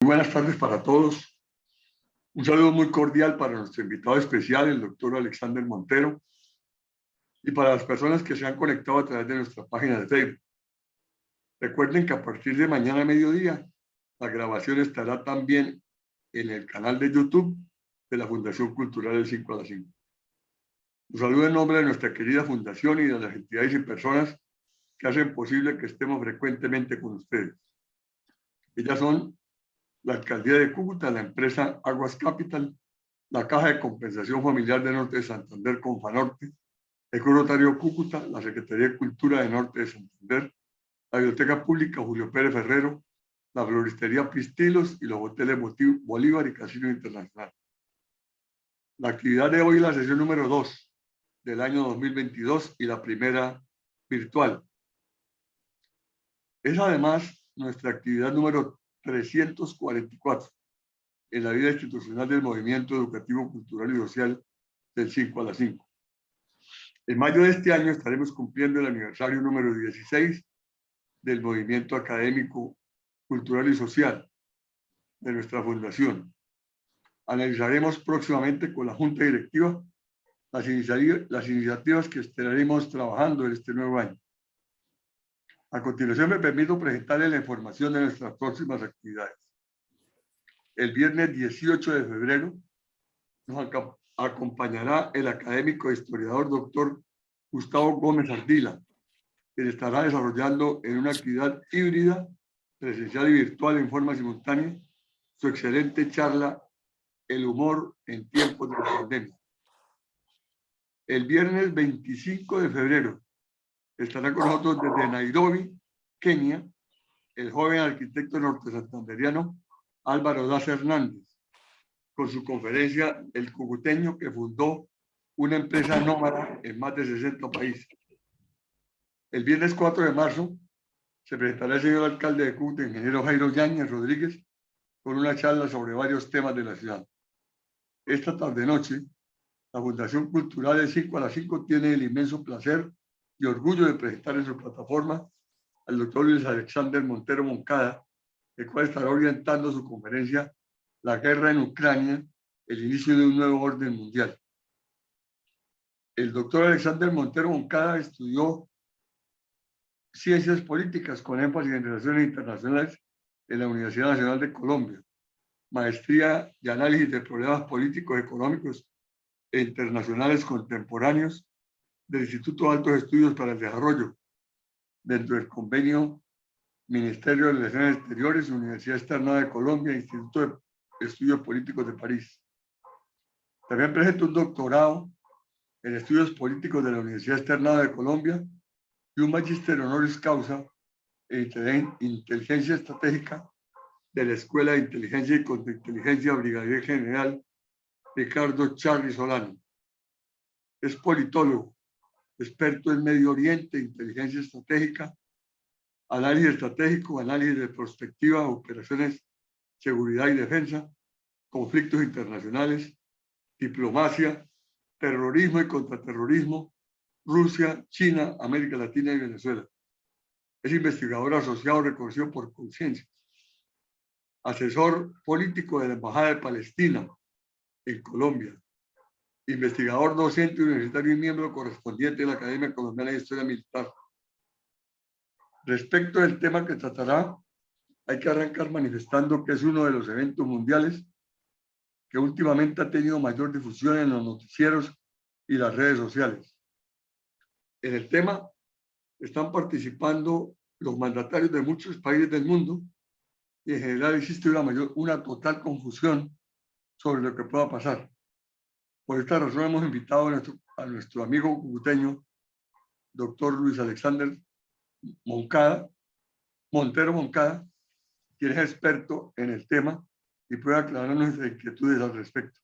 buenas tardes para todos. Un saludo muy cordial para nuestro invitado especial, el doctor Alexander Montero, y para las personas que se han conectado a través de nuestra página de Facebook. Recuerden que a partir de mañana a mediodía, la grabación estará también en el canal de YouTube de la Fundación Cultural del 5 a las 5. Un saludo en nombre de nuestra querida fundación y de las entidades y personas que hacen posible que estemos frecuentemente con ustedes. Ellas son la Alcaldía de Cúcuta, la empresa Aguas Capital, la Caja de Compensación Familiar de Norte de Santander, Confanorte, el Club Rotario Cúcuta, la Secretaría de Cultura de Norte de Santander, la Biblioteca Pública Julio Pérez Ferrero, la Floristería Pistilos y los hoteles Bolívar y Casino Internacional. La actividad de hoy es la sesión número 2 del año 2022 y la primera virtual. Es además nuestra actividad número 344 en la vida institucional del Movimiento Educativo, Cultural y Social del 5 a las 5. En mayo de este año estaremos cumpliendo el aniversario número 16 del Movimiento Académico, Cultural y Social de nuestra fundación. Analizaremos próximamente con la Junta Directiva las iniciativas que estaremos trabajando en este nuevo año. A continuación me permito presentarles la información de nuestras próximas actividades. El viernes 18 de febrero nos acompañará el académico e historiador doctor Gustavo Gómez Ardila, que estará desarrollando en una actividad híbrida, presencial y virtual en forma simultánea, su excelente charla El humor en tiempos de la pandemia. El viernes 25 de febrero estará con nosotros desde Nairobi, Kenia, el joven arquitecto norte santanderiano Álvaro Daza Hernández, con su conferencia El Cucuteño, que fundó una empresa nómada en más de 60 países. El viernes 4 de marzo se presentará el señor alcalde de Cúcuta, ingeniero Jairo Yáñez Rodríguez, con una charla sobre varios temas de la ciudad. Esta tarde-noche, la Fundación Cultural del 5 a las 5 tiene el inmenso placer y orgullo de presentar en su plataforma al doctor Luis Alexander Montero Moncada, el cual estará orientando su conferencia La guerra en Ucrania, el inicio de un nuevo orden mundial. El doctor Alexander Montero Moncada estudió Ciencias Políticas con énfasis en Relaciones Internacionales en la Universidad Nacional de Colombia, maestría y análisis de problemas políticos, económicos e internacionales contemporáneos del Instituto de Altos Estudios para el Desarrollo, dentro del convenio Ministerio de Relaciones Exteriores, Universidad Externa de Colombia, Instituto de Estudios Políticos de París. También presenta un doctorado en Estudios Políticos de la Universidad Externa de Colombia y un magíster honoris causa en Inteligencia Estratégica de la Escuela de Inteligencia y Contrainteligencia Brigadier General Ricardo Charri Solano. Es politólogo, experto en Medio Oriente, inteligencia estratégica, análisis estratégico, análisis de prospectiva, operaciones, seguridad y defensa, conflictos internacionales, diplomacia, terrorismo y contraterrorismo, Rusia, China, América Latina y Venezuela. Es investigador asociado reconocido por Conciencia, asesor político de la Embajada de Palestina en Colombia, investigador docente universitario y miembro correspondiente de la Academia Colombiana de Historia Militar. Respecto del tema que tratará, hay que arrancar manifestando que es uno de los eventos mundiales que últimamente ha tenido mayor difusión en los noticieros y las redes sociales. En el tema están participando los mandatarios de muchos países del mundo y en general existe una total confusión sobre lo que pueda pasar. Por esta razón hemos invitado a nuestro amigo cucuteño, doctor Luis Alexander Montero Moncada, quien es experto en el tema y puede aclarar nuestras inquietudes al respecto.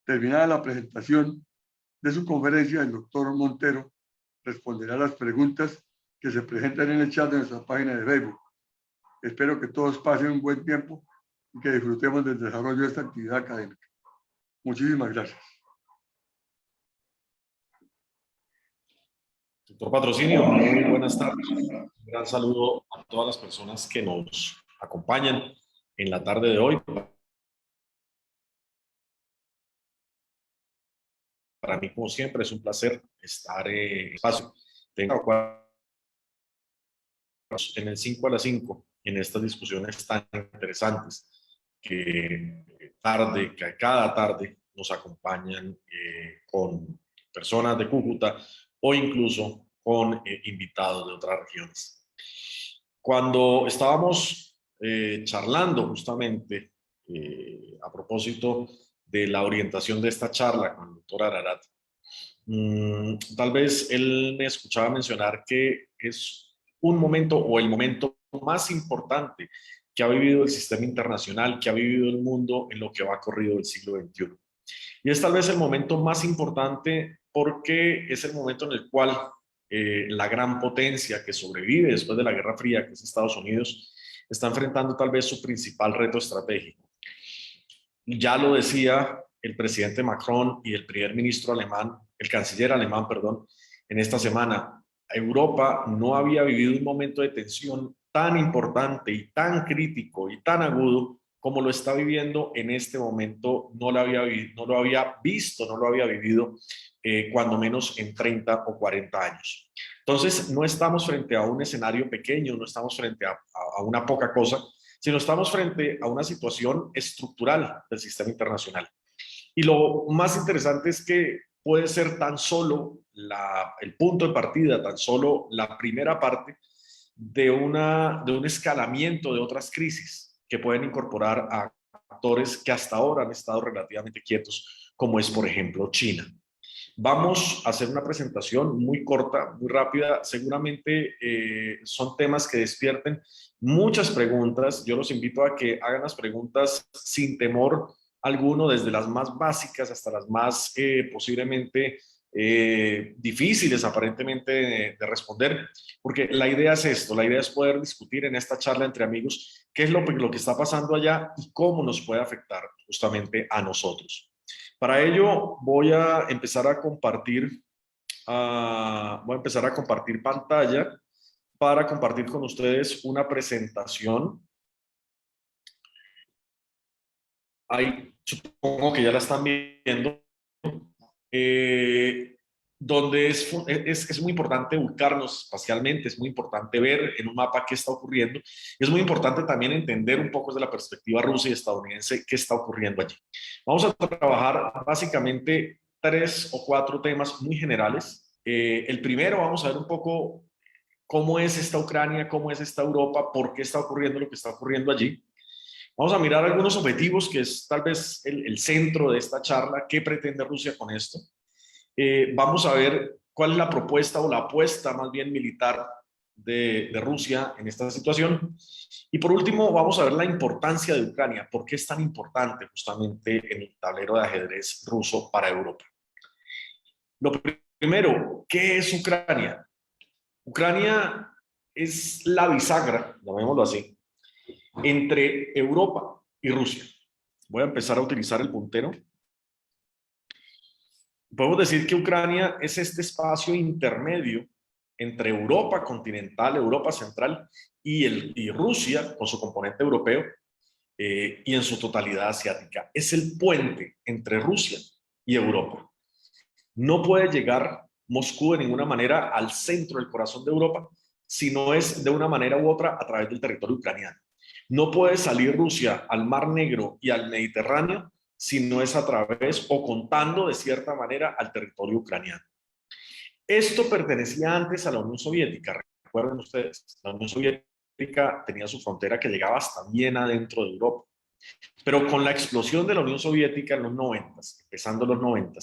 Terminada la presentación de su conferencia, el doctor Montero responderá a las preguntas que se presentan en el chat de nuestra página de Facebook. Espero que todos pasen un buen tiempo y que disfrutemos del desarrollo de esta actividad académica. Muchísimas gracias. Doctor Patrocinio, muy buenas tardes. Un gran saludo a todas las personas que nos acompañan en la tarde de hoy. Para mí, como siempre, es un placer estar en espacio. Tengo en el 5 a las 5, en estas discusiones tan interesantes que cada tarde nos acompañan con personas de Cúcuta o incluso con invitados de otras regiones. Cuando estábamos charlando justamente a propósito de la orientación de esta charla con el doctor Ararat, tal vez él me escuchaba mencionar que es un momento o el momento más importante que ha vivido el sistema internacional, que ha vivido el mundo en lo que va corrido del siglo XXI. Y es tal vez el momento más importante porque es el momento en el cual la gran potencia que sobrevive después de la Guerra Fría, que es Estados Unidos, está enfrentando tal vez su principal reto estratégico. Ya lo decía el presidente Macron y el primer ministro alemán, el canciller alemán, perdón, en esta semana. Europa no había vivido un momento de tensión tan importante y tan crítico y tan agudo como lo está viviendo en este momento. No lo había visto, no lo había vivido cuando menos en 30 o 40 años. Entonces, no estamos frente a un escenario pequeño, no estamos frente a una poca cosa, sino estamos frente a una situación estructural del sistema internacional. Y lo más interesante es que puede ser tan solo el punto de partida, tan solo la primera parte de un escalamiento de otras crisis que pueden incorporar a actores que hasta ahora han estado relativamente quietos, como es, por ejemplo, China. Vamos a hacer una presentación muy corta, muy rápida. Seguramente son temas que despierten muchas preguntas. Yo los invito a que hagan las preguntas sin temor alguno, desde las más básicas hasta las más posiblemente difíciles aparentemente de responder, porque la idea es esto, la idea es poder discutir en esta charla entre amigos qué es lo que está pasando allá y cómo nos puede afectar justamente a nosotros. Para ello voy a empezar a compartir pantalla para compartir con ustedes una presentación. Ahí supongo que ya la están viendo. Donde es muy importante ubicarnos espacialmente, es muy importante ver en un mapa qué está ocurriendo, y es muy importante también entender un poco desde la perspectiva rusa y estadounidense qué está ocurriendo allí. Vamos a trabajar básicamente 3 o 4 temas muy generales. El primero, vamos a ver un poco cómo es esta Ucrania, cómo es esta Europa, por qué está ocurriendo lo que está ocurriendo allí. Vamos a mirar algunos objetivos, que es tal vez el centro de esta charla. ¿Qué pretende Rusia con esto? Vamos a ver cuál es la propuesta o la apuesta más bien militar de Rusia en esta situación. Y por último, vamos a ver la importancia de Ucrania. ¿Por qué es tan importante justamente en el tablero de ajedrez ruso para Europa? Lo primero, ¿qué es Ucrania? Ucrania es la bisagra, llamémoslo así, entre Europa y Rusia. Voy a empezar a utilizar el puntero. Podemos decir que Ucrania es este espacio intermedio entre Europa continental, Europa central y Rusia con su componente europeo y en su totalidad asiática. Es el puente entre Rusia y Europa. No puede llegar Moscú de ninguna manera al centro del corazón de Europa si no es de una manera u otra a través del territorio ucraniano. No puede salir Rusia al Mar Negro y al Mediterráneo si no es a través o contando de cierta manera al territorio ucraniano. Esto pertenecía antes a la Unión Soviética, recuerden ustedes, la Unión Soviética tenía su frontera que llegaba hasta bien adentro de Europa. Pero con la explosión de la Unión Soviética en los 90, empezando los 90,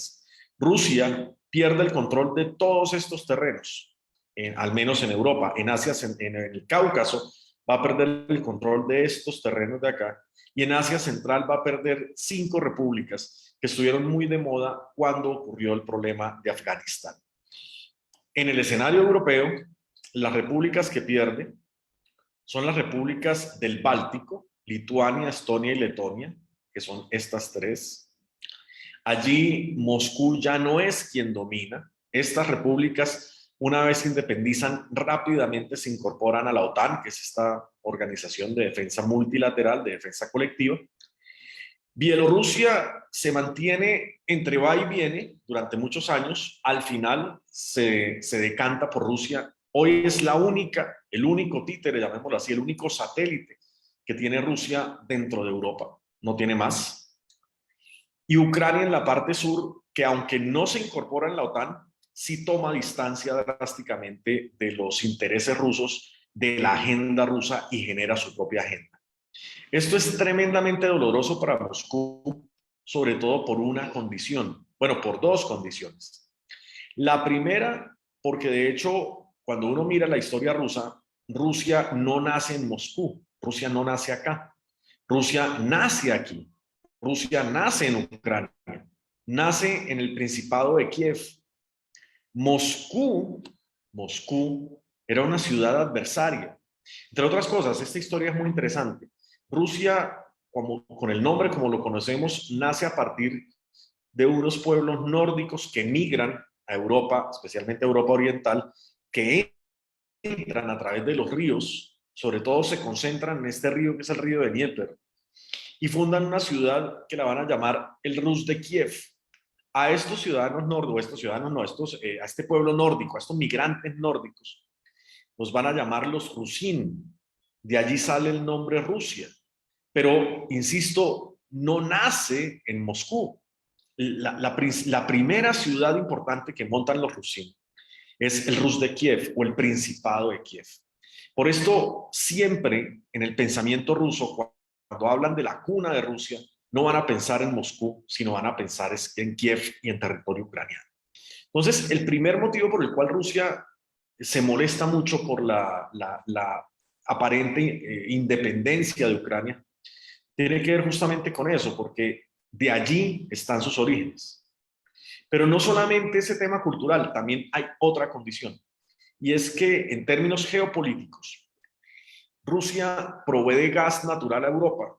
Rusia pierde el control de todos estos terrenos, al menos en Europa. En Asia, en el Cáucaso, va a perder el control de estos terrenos de acá, y en Asia Central va a perder 5 repúblicas que estuvieron muy de moda cuando ocurrió el problema de Afganistán. En el escenario europeo, las repúblicas que pierde son las repúblicas del Báltico, Lituania, Estonia y Letonia, que son estas 3. Allí Moscú ya no es quien domina. Estas repúblicas Una vez se independizan, rápidamente se incorporan a la OTAN, que es esta organización de defensa multilateral, de defensa colectiva. Bielorrusia se mantiene entre va y viene durante muchos años. Al final se decanta por Rusia. Hoy es el único títere, llamémoslo así, el único satélite que tiene Rusia dentro de Europa. No tiene más. Y Ucrania en la parte sur, que aunque no se incorpora en la OTAN, sí toma distancia drásticamente de los intereses rusos, de la agenda rusa, y genera su propia agenda. Esto es tremendamente doloroso para Moscú, sobre todo por una condición, bueno, por dos condiciones. La primera, porque de hecho, cuando uno mira la historia rusa, Rusia no nace en Moscú, Rusia no nace acá, Rusia nace aquí, Rusia nace en Ucrania, nace en el Principado de Kiev. Moscú era una ciudad adversaria. Entre otras cosas, esta historia es muy interesante. Rusia, con el nombre como lo conocemos, nace a partir de unos pueblos nórdicos que migran a Europa, especialmente a Europa Oriental, que entran a través de los ríos, sobre todo se concentran en este río que es el río de Dnieper, y fundan una ciudad que la van a llamar el Rus de Kiev. A estos ciudadanos nórdicos, a este pueblo nórdico, a estos migrantes nórdicos, los van a llamar los Rusin. De allí sale el nombre Rusia. Pero, insisto, no nace en Moscú. La primera ciudad importante que montan los Rusin es el Rus de Kiev o el Principado de Kiev. Por esto, siempre en el pensamiento ruso, cuando hablan de la cuna de Rusia, no van a pensar en Moscú, sino van a pensar en Kiev y en territorio ucraniano. Entonces, el primer motivo por el cual Rusia se molesta mucho por la aparente independencia de Ucrania tiene que ver justamente con eso, porque de allí están sus orígenes. Pero no solamente ese tema cultural, también hay otra condición, y es que en términos geopolíticos, Rusia provee gas natural a Europa,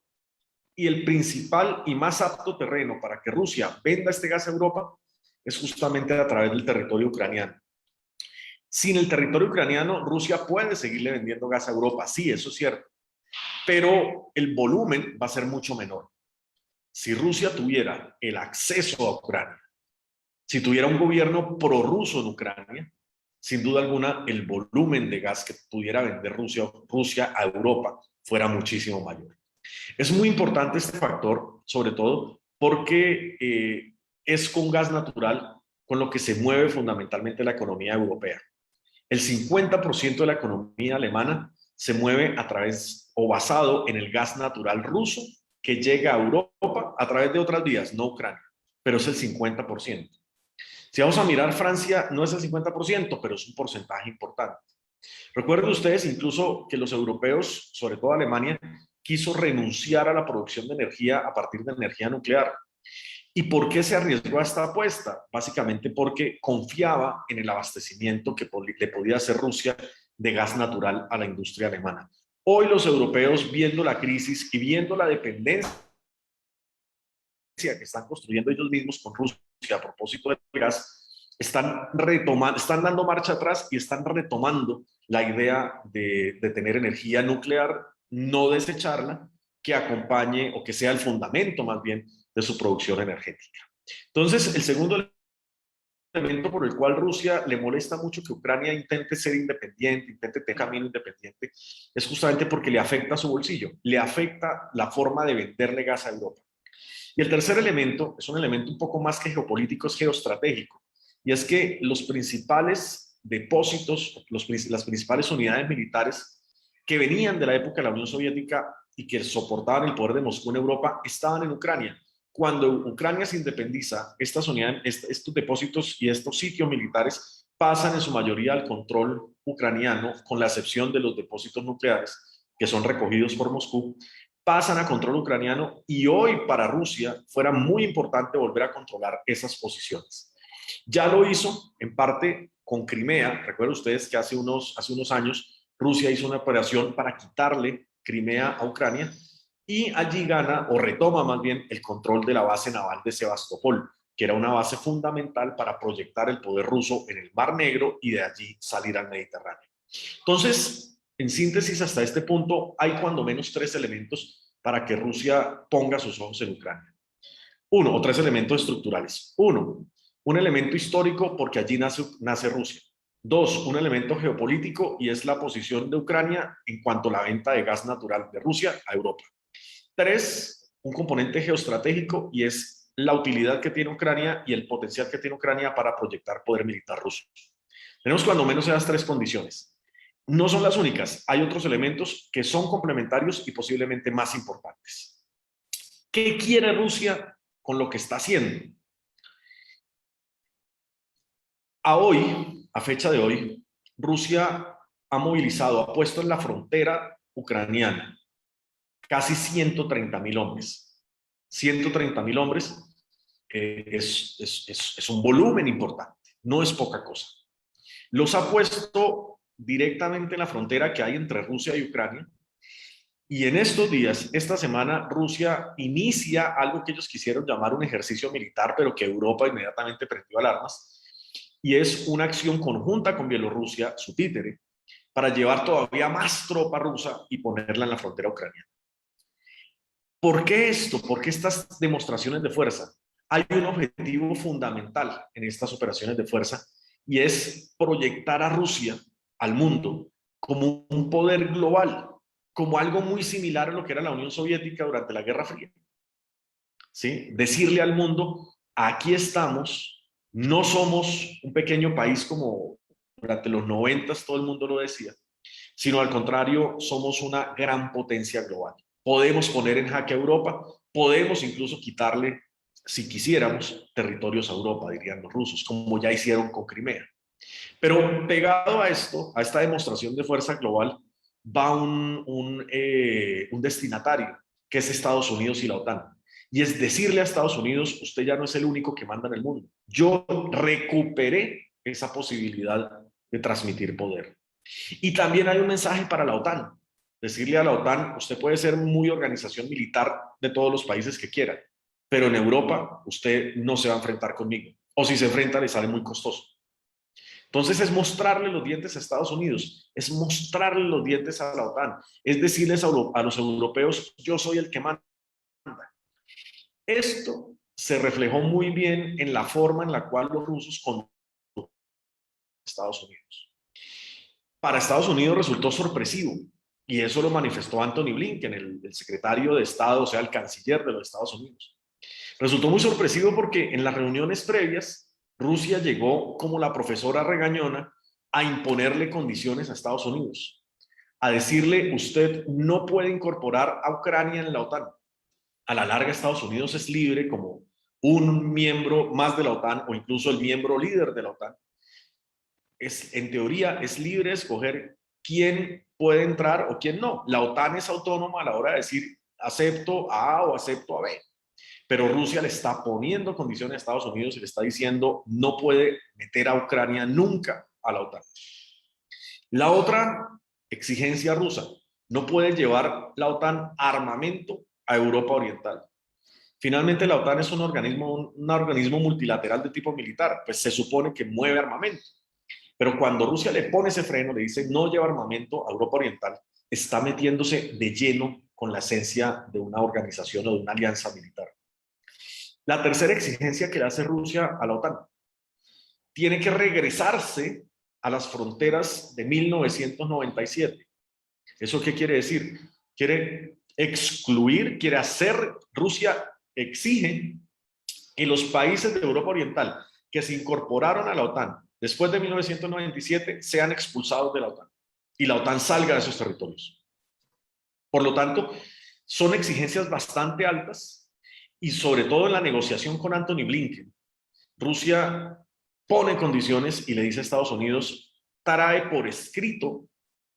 y el principal y más apto terreno para que Rusia venda este gas a Europa es justamente a través del territorio ucraniano. Sin el territorio ucraniano, Rusia puede seguirle vendiendo gas a Europa, sí, eso es cierto, pero el volumen va a ser mucho menor. Si Rusia tuviera el acceso a Ucrania, si tuviera un gobierno prorruso en Ucrania, sin duda alguna el volumen de gas que pudiera vender Rusia a Europa fuera muchísimo mayor. Es muy importante este factor, sobre todo porque es con gas natural con lo que se mueve fundamentalmente la economía europea. El 50% de la economía alemana se mueve a través o basado en el gas natural ruso que llega a Europa a través de otras vías, no Ucrania, pero es el 50%. Si vamos a mirar, Francia no es el 50%, pero es un porcentaje importante. Recuerden ustedes incluso que los europeos, sobre todo Alemania, quiso renunciar a la producción de energía a partir de energía nuclear. ¿Y por qué se arriesgó a esta apuesta? Básicamente porque confiaba en el abastecimiento que le podía hacer Rusia de gas natural a la industria alemana. Hoy los europeos, viendo la crisis y viendo la dependencia que están construyendo ellos mismos con Rusia a propósito del gas, están dando marcha atrás y están retomando la idea de tener energía nuclear, no desecharla, que acompañe o que sea el fundamento más bien de su producción energética. Entonces, el segundo elemento por el cual Rusia le molesta mucho que Ucrania intente ser independiente, intente tener camino independiente, es justamente porque le afecta su bolsillo, le afecta la forma de venderle gas a Europa. Y el tercer elemento es un elemento un poco más que geopolítico, es geoestratégico, y es que los principales depósitos, las principales unidades militares que venían de la época de la Unión Soviética y que soportaban el poder de Moscú en Europa estaban en Ucrania. Cuando Ucrania se independiza, estas unidades, estos depósitos y estos sitios militares pasan en su mayoría al control ucraniano, con la excepción de los depósitos nucleares que son recogidos por Moscú, pasan a control ucraniano, y hoy para Rusia fuera muy importante volver a controlar esas posiciones. Ya lo hizo en parte con Crimea. Recuerden ustedes que hace unos años Rusia hizo una operación para quitarle Crimea a Ucrania, y allí gana o retoma más bien el control de la base naval de Sebastopol, que era una base fundamental para proyectar el poder ruso en el Mar Negro y de allí salir al Mediterráneo. Entonces, en síntesis, hasta este punto hay cuando menos 3 elementos para que Rusia ponga sus ojos en Ucrania. Uno, o 3 elementos estructurales. Uno, un elemento histórico porque allí nace Rusia. 2, un elemento geopolítico y es la posición de Ucrania en cuanto a la venta de gas natural de Rusia a Europa. 3, un componente geoestratégico y es la utilidad que tiene Ucrania y el potencial que tiene Ucrania para proyectar poder militar ruso. Tenemos cuando menos esas 3 condiciones. No son las únicas, hay otros elementos que son complementarios y posiblemente más importantes. ¿Qué quiere Rusia con lo que está haciendo? A fecha de hoy, Rusia ha movilizado, ha puesto en la frontera ucraniana casi 130.000 hombres. 130.000 hombres es un volumen importante, no es poca cosa. Los ha puesto directamente en la frontera que hay entre Rusia y Ucrania. Y en estos días, esta semana, Rusia inicia algo que ellos quisieron llamar un ejercicio militar, pero que Europa inmediatamente prendió alarmas, y es una acción conjunta con Bielorrusia, su títere, para llevar todavía más tropa rusa y ponerla en la frontera ucraniana. ¿Por qué esto? ¿Por qué estas demostraciones de fuerza? Hay un objetivo fundamental en estas operaciones de fuerza y es proyectar a Rusia al mundo como un poder global, como algo muy similar a lo que era la Unión Soviética durante la Guerra Fría. ¿Sí? Decirle al mundo, aquí estamos, no somos un pequeño país como durante los 90 todo el mundo lo decía, sino al contrario, somos una gran potencia global. Podemos poner en jaque a Europa, podemos incluso quitarle, si quisiéramos, territorios a Europa, dirían los rusos, como ya hicieron con Crimea. Pero pegado a esto, a esta demostración de fuerza global, va un destinatario, que es Estados Unidos y la OTAN. Y es decirle a Estados Unidos, usted ya no es el único que manda en el mundo. Yo recuperé esa posibilidad de transmitir poder. Y también hay un mensaje para la OTAN. Decirle a la OTAN, usted puede ser muy organización militar de todos los países que quiera, pero en Europa usted no se va a enfrentar conmigo. O si se enfrenta, le sale muy costoso. Entonces es mostrarle los dientes a Estados Unidos, es mostrarle los dientes a la OTAN, es decirles a los europeos, yo soy el que manda. Esto se reflejó muy bien en la forma en la cual los rusos conducen a Estados Unidos. Para Estados Unidos resultó sorpresivo, y eso lo manifestó Anthony Blinken, el secretario de Estado, o sea, el canciller de los Estados Unidos. Resultó muy sorpresivo porque en las reuniones previas, Rusia llegó como la profesora regañona a imponerle condiciones a Estados Unidos, a decirle, usted no puede incorporar a Ucrania en la OTAN. A la larga, Estados Unidos es libre como un miembro más de la OTAN o incluso el miembro líder de la OTAN. En teoría, es libre de escoger quién puede entrar o quién no. La OTAN es autónoma a la hora de decir acepto a A o acepto a B. Pero Rusia le está poniendo condiciones a Estados Unidos y le está diciendo no puede meter a Ucrania nunca a la OTAN. La otra exigencia rusa, no puede llevar la OTAN armamento a Europa Oriental. Finalmente la OTAN es un organismo multilateral de tipo militar, pues se supone que mueve armamento. Pero cuando Rusia le pone ese freno, le dice no lleva armamento a Europa Oriental, está metiéndose de lleno con la esencia de una organización o de una alianza militar. La tercera exigencia que le hace Rusia a la OTAN, tiene que regresarse a las fronteras de 1997. ¿Eso qué quiere decir? Quiere excluir, quiere hacer, Rusia exige que los países de Europa Oriental que se incorporaron a la OTAN después de 1997 sean expulsados de la OTAN y la OTAN salga de esos territorios. Por lo tanto, son exigencias bastante altas. Y sobre todo en la negociación con Anthony Blinken, Rusia pone condiciones y le dice a Estados Unidos, trae por escrito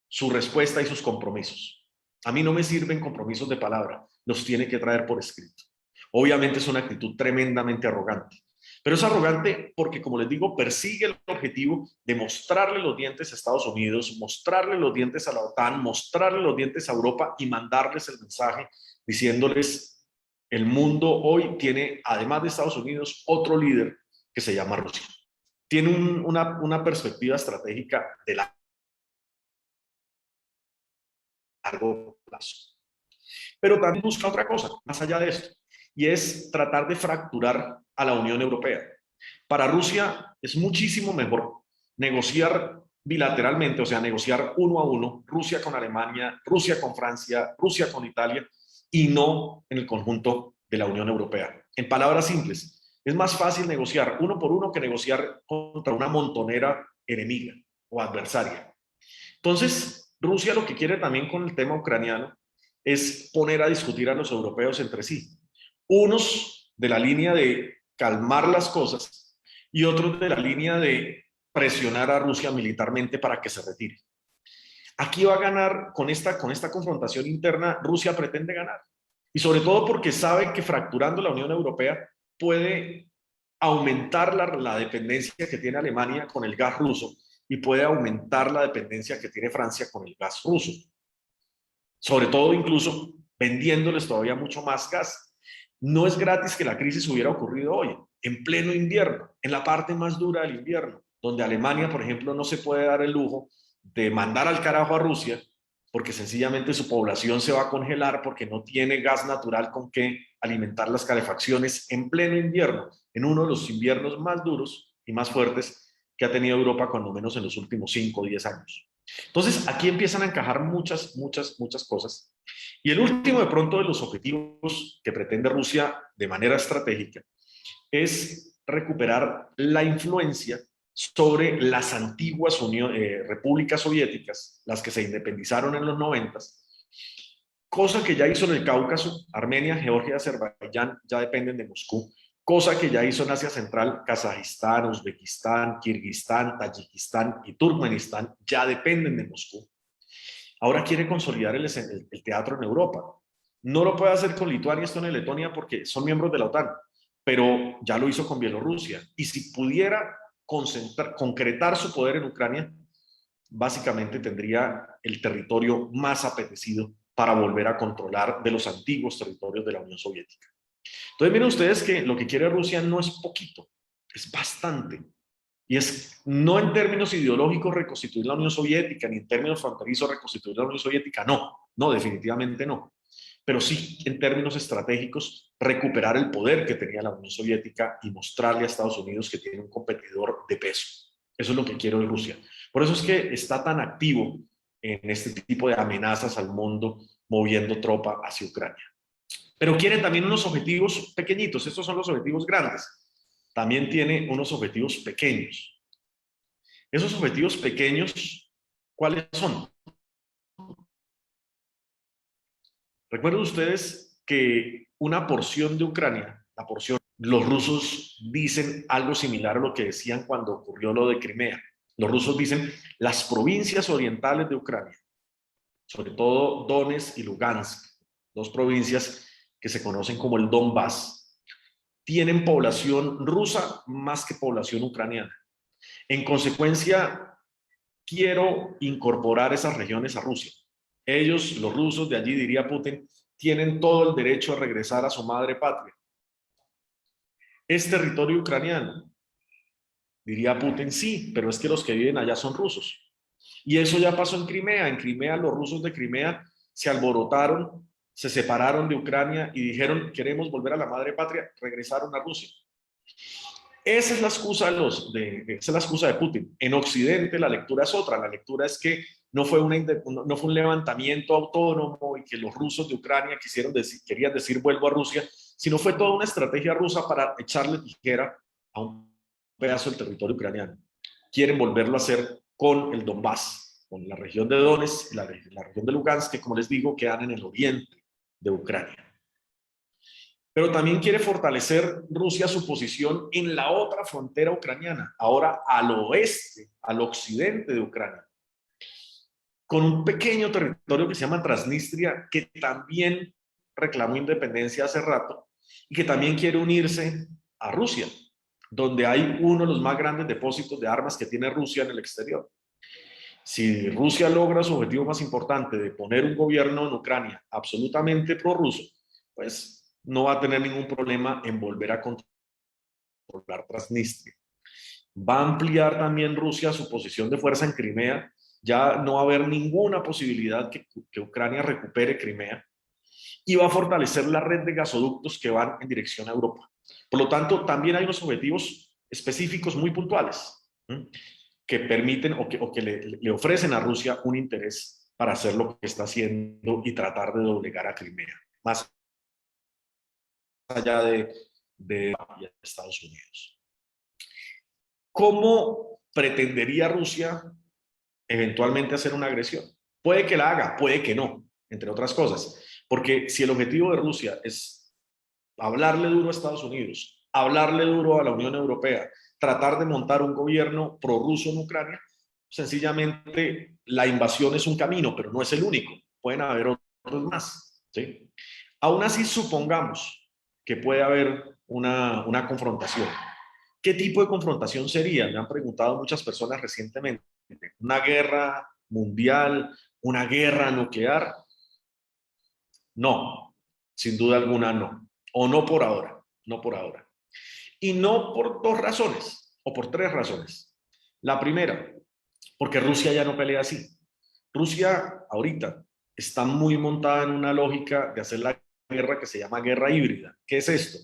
su respuesta y sus compromisos. A mí no me sirven compromisos de palabra, los tiene que traer por escrito. Obviamente es una actitud tremendamente arrogante, pero es arrogante porque, como les digo, persigue el objetivo de mostrarle los dientes a Estados Unidos, mostrarle los dientes a la OTAN, mostrarle los dientes a Europa y mandarles el mensaje diciéndoles, el mundo hoy tiene, además de Estados Unidos, otro líder que se llama Rusia. Tiene una perspectiva estratégica de largo plazo. Pero también busca otra cosa, más allá de esto, y es tratar de fracturar a la Unión Europea. Para Rusia es muchísimo mejor negociar bilateralmente, o sea, negociar uno a uno, Rusia con Alemania, Rusia con Francia, Rusia con Italia, y no en el conjunto de la Unión Europea. En palabras simples, es más fácil negociar uno por uno que negociar contra una montonera enemiga o adversaria. Entonces, Rusia lo que quiere también con el tema ucraniano es poner a discutir a los europeos entre sí. Unos de la línea de calmar las cosas y otros de la línea de presionar a Rusia militarmente para que se retire. Aquí va a ganar con esta confrontación interna, Rusia pretende ganar. Y sobre todo porque sabe que fracturando la Unión Europea puede aumentar la dependencia que tiene Alemania con el gas ruso y puede aumentar la dependencia que tiene Francia con el gas ruso. Sobre todo incluso vendiéndoles todavía mucho más gas. No es gratis que la crisis hubiera ocurrido hoy, en pleno invierno, en la parte más dura del invierno, donde Alemania, por ejemplo, no se puede dar el lujo de mandar al carajo a Rusia, porque sencillamente su población se va a congelar porque no tiene gas natural con que alimentar las calefacciones en pleno invierno, en uno de los inviernos más duros y más fuertes que ha tenido Europa, cuando menos en los últimos 5 o 10 años. Entonces, aquí empiezan a encajar muchas cosas. Y el último, de pronto, de los objetivos que pretende Rusia de manera estratégica es recuperar la influencia sobre las antiguas repúblicas soviéticas, las que se independizaron en los 90, cosa que ya hizo en el Cáucaso. Armenia, Georgia y Azerbaiyán ya dependen de Moscú, cosa que ya hizo en Asia Central. Kazajistán, Uzbekistán, Kirguistán, Tayikistán y Turkmenistán ya dependen de Moscú. Ahora quiere consolidar el teatro en Europa. No lo puede hacer con Lituania, Estonia y Letonia porque son miembros de la OTAN, pero ya lo hizo con Bielorrusia. Y si pudiera concretar su poder en Ucrania, básicamente tendría el territorio más apetecido para volver a controlar de los antiguos territorios de la Unión Soviética. Entonces miren ustedes que lo que quiere Rusia no es poquito, es bastante. Y es no en términos ideológicos reconstituir la Unión Soviética, ni en términos fronterizos reconstituir la Unión Soviética, no, definitivamente no. Pero sí en términos estratégicos recuperar el poder que tenía la Unión Soviética y mostrarle a Estados Unidos que tiene un competidor de peso. Eso es lo que quiere Rusia. Por eso es que está tan activo en este tipo de amenazas al mundo, moviendo tropa hacia Ucrania. Pero quiere también unos objetivos pequeñitos. Estos son los objetivos grandes. También tiene unos objetivos pequeños. Esos objetivos pequeños, ¿cuáles son? Recuerden ustedes que una porción de Ucrania, los rusos dicen algo similar a lo que decían cuando ocurrió lo de Crimea. Los rusos dicen las provincias orientales de Ucrania, sobre todo Donetsk y Lugansk, dos provincias que se conocen como el Donbass, tienen población rusa más que población ucraniana. En consecuencia, quiero incorporar esas regiones a Rusia. Ellos, los rusos de allí, diría Putin, tienen todo el derecho a regresar a su madre patria. ¿Es territorio ucraniano? Diría Putin, sí, pero es que los que viven allá son rusos. Y eso ya pasó en Crimea. En Crimea, los rusos de Crimea se alborotaron, se separaron de Ucrania y dijeron, queremos volver a la madre patria, regresaron a Rusia. Esa es la excusa esa es la excusa de Putin. En Occidente la lectura es otra. La lectura es que no fue un levantamiento autónomo y que los rusos de Ucrania querían decir vuelvo a Rusia, sino fue toda una estrategia rusa para echarle tijera a un pedazo del territorio ucraniano. Quieren volverlo a hacer con el Donbass, con la región de Donetsk y la región de Lugansk, que como les digo, quedan en el oriente de Ucrania. Pero también quiere fortalecer Rusia su posición en la otra frontera ucraniana, ahora al oeste, al occidente de Ucrania, con un pequeño territorio que se llama Transnistria, que también reclamó independencia hace rato y que también quiere unirse a Rusia, donde hay uno de los más grandes depósitos de armas que tiene Rusia en el exterior. Si Rusia logra su objetivo más importante de poner un gobierno en Ucrania absolutamente prorruso, pues no va a tener ningún problema en volver a controlar Transnistria. Va a ampliar también Rusia su posición de fuerza en Crimea. Ya no va a haber ninguna posibilidad que Ucrania recupere Crimea. Y va a fortalecer la red de gasoductos que van en dirección a Europa. Por lo tanto, también hay unos objetivos específicos muy puntuales, ¿sí?, que permiten o que le ofrecen a Rusia un interés para hacer lo que está haciendo y tratar de doblegar a Crimea, más allá de Estados Unidos. ¿Cómo pretendería Rusia eventualmente hacer una agresión? Puede que la haga, puede que no, entre otras cosas. Porque si el objetivo de Rusia es hablarle duro a Estados Unidos, hablarle duro a la Unión Europea, tratar de montar un gobierno prorruso en Ucrania, sencillamente la invasión es un camino, pero no es el único. Pueden haber otros más, ¿sí? Aún así, supongamos que puede haber una confrontación. ¿Qué tipo de confrontación sería? Me han preguntado muchas personas recientemente. ¿Una guerra mundial? ¿Una guerra nuclear? No, sin duda alguna no. O no por ahora, no por ahora. Y no por dos razones, o por tres razones. La primera, porque Rusia ya no pelea así. Rusia ahorita está muy montada en una lógica de hacer la guerra que se llama guerra híbrida. ¿Qué es esto?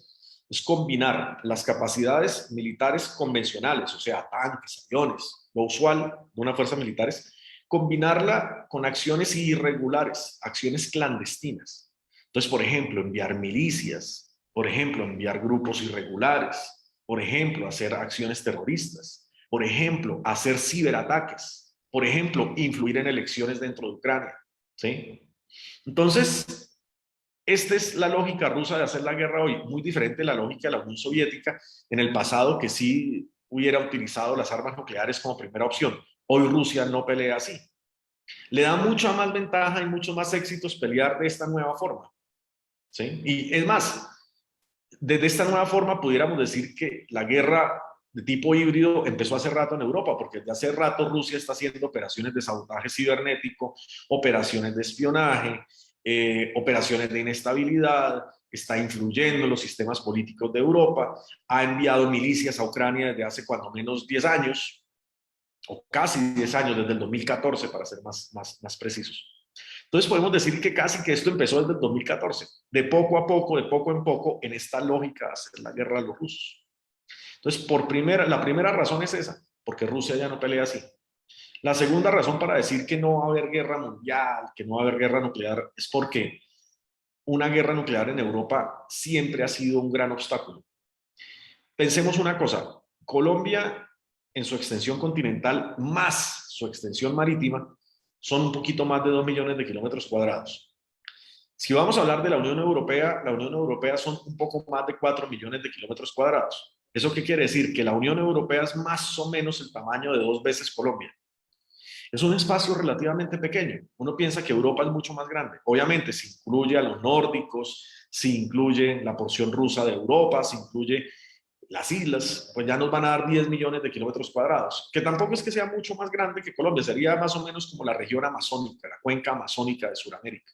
Es combinar las capacidades militares convencionales, o sea, tanques, aviones, lo usual de una fuerza militares, combinarla con acciones irregulares, acciones clandestinas. Entonces, por ejemplo, enviar milicias, por ejemplo, enviar grupos irregulares, por ejemplo, hacer acciones terroristas, por ejemplo, hacer ciberataques, por ejemplo, influir en elecciones dentro de Ucrania, ¿sí? Entonces, esta es la lógica rusa de hacer la guerra hoy, muy diferente de la lógica de la Unión Soviética en el pasado, que sí hubiera utilizado las armas nucleares como primera opción. Hoy Rusia no pelea así. Le da mucha más ventaja y muchos más éxitos pelear de esta nueva forma, ¿sí? Y es más, desde esta nueva forma pudiéramos decir que la guerra de tipo híbrido empezó hace rato en Europa, porque desde hace rato Rusia está haciendo operaciones de sabotaje cibernético, operaciones de espionaje, operaciones de inestabilidad, está influyendo en los sistemas políticos de Europa, ha enviado milicias a Ucrania desde hace cuando menos 10 años, o casi 10 años, desde el 2014 para ser más precisos. Entonces podemos decir que casi que esto empezó desde el 2014, de poco a poco, de poco en poco, en esta lógica de hacer la guerra a los rusos. Entonces, la primera razón es esa, porque Rusia ya no pelea así. La segunda razón para decir que no va a haber guerra mundial, que no va a haber guerra nuclear, es porque una guerra nuclear en Europa siempre ha sido un gran obstáculo. Pensemos una cosa, Colombia en su extensión continental más su extensión marítima son un poquito más de 2 millones de kilómetros cuadrados. Si vamos a hablar de la Unión Europea son un poco más de 4 millones de kilómetros cuadrados. ¿Eso qué quiere decir? Que la Unión Europea es más o menos el tamaño de 2 veces Colombia. Es un espacio relativamente pequeño. Uno piensa que Europa es mucho más grande. Obviamente, si incluye a los nórdicos, si incluye la porción rusa de Europa, si incluye las islas, pues ya nos van a dar 10 millones de kilómetros cuadrados, que tampoco es que sea mucho más grande que Colombia, sería más o menos como la región amazónica, la cuenca amazónica de Sudamérica.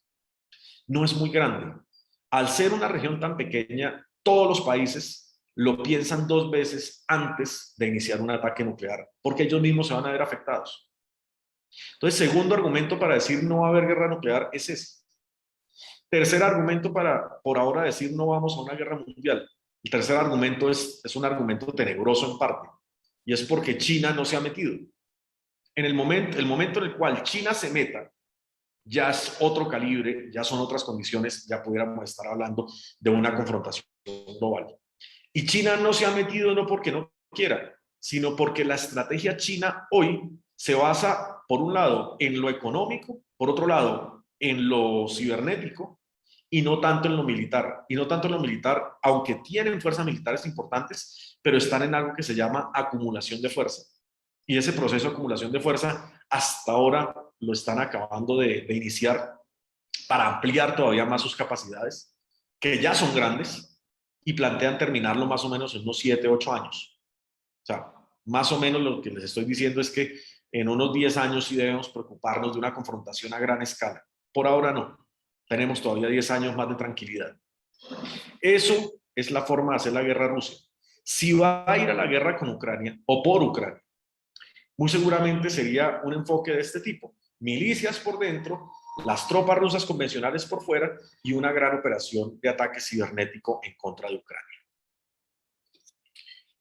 No es muy grande. Al ser una región tan pequeña, todos los países lo piensan 2 veces antes de iniciar un ataque nuclear, porque ellos mismos se van a ver afectados. Entonces, segundo argumento para decir no va a haber guerra nuclear es ese. Tercer argumento para, por ahora, decir no vamos a una guerra mundial. El tercer argumento es un argumento tenebroso en parte, y es porque China no se ha metido. En el momento en el cual China se meta, ya es otro calibre, ya son otras condiciones, ya pudiéramos estar hablando de una confrontación global. Y China no se ha metido no porque no quiera, sino porque la estrategia china hoy se basa, por un lado, en lo económico, por otro lado, en lo cibernético, y no tanto en lo militar. Y no tanto en lo militar, aunque tienen fuerzas militares importantes, pero están en algo que se llama acumulación de fuerza. Y ese proceso de acumulación de fuerza hasta ahora lo están acabando de iniciar para ampliar todavía más sus capacidades, que ya son grandes, y plantean terminarlo más o menos en unos 7, 8 años. O sea, más o menos lo que les estoy diciendo es que en unos 10 años sí debemos preocuparnos de una confrontación a gran escala. Por ahora no. Tenemos todavía 10 años más de tranquilidad. Eso es la forma de hacer la guerra a Rusia. Si va a ir a la guerra con Ucrania o por Ucrania, muy seguramente sería un enfoque de este tipo: milicias por dentro, las tropas rusas convencionales por fuera y una gran operación de ataque cibernético en contra de Ucrania.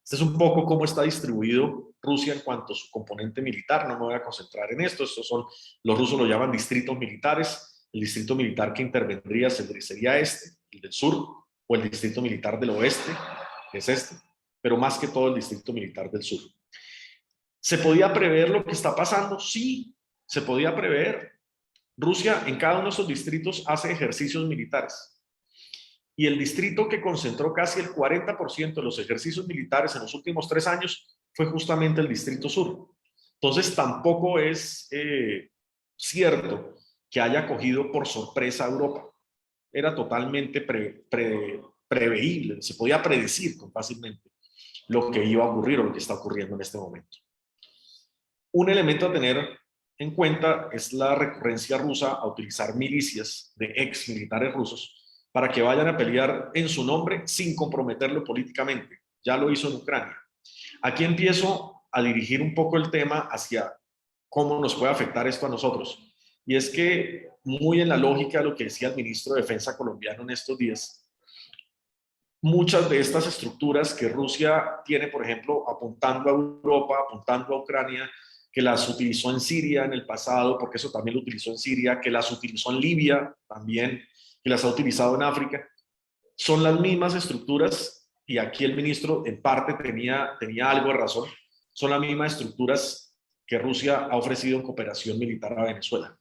Este es un poco cómo está distribuido Rusia en cuanto a su componente militar. No me voy a concentrar en esto. Estos son, los rusos lo llaman distritos militares. El distrito militar que intervendría sería este, el del sur, o el distrito militar del oeste, que es este, pero más que todo el distrito militar del sur. ¿Se podía prever lo que está pasando? Sí, se podía prever. Rusia en cada uno de esos distritos hace ejercicios militares. Y el distrito que concentró casi el 40% de los ejercicios militares en los últimos 3 años fue justamente el distrito sur. Entonces tampoco es cierto que haya cogido por sorpresa a Europa. Era totalmente preveíble, se podía predecir con fácilmente lo que iba a ocurrir o lo que está ocurriendo en este momento. Un elemento a tener en cuenta es la recurrencia rusa a utilizar milicias de ex militares rusos para que vayan a pelear en su nombre sin comprometerlo políticamente. Ya lo hizo en Ucrania. Aquí empiezo a dirigir un poco el tema hacia cómo nos puede afectar esto a nosotros. Y es que, muy en la lógica de lo que decía el ministro de Defensa colombiano en estos días, muchas de estas estructuras que Rusia tiene, por ejemplo, apuntando a Europa, apuntando a Ucrania, que las utilizó en Siria en el pasado, porque eso también lo utilizó en Siria, que las utilizó en Libia también, que las ha utilizado en África, son las mismas estructuras, y aquí el ministro en parte tenía algo de razón, son las mismas estructuras que Rusia ha ofrecido en cooperación militar a Venezuela.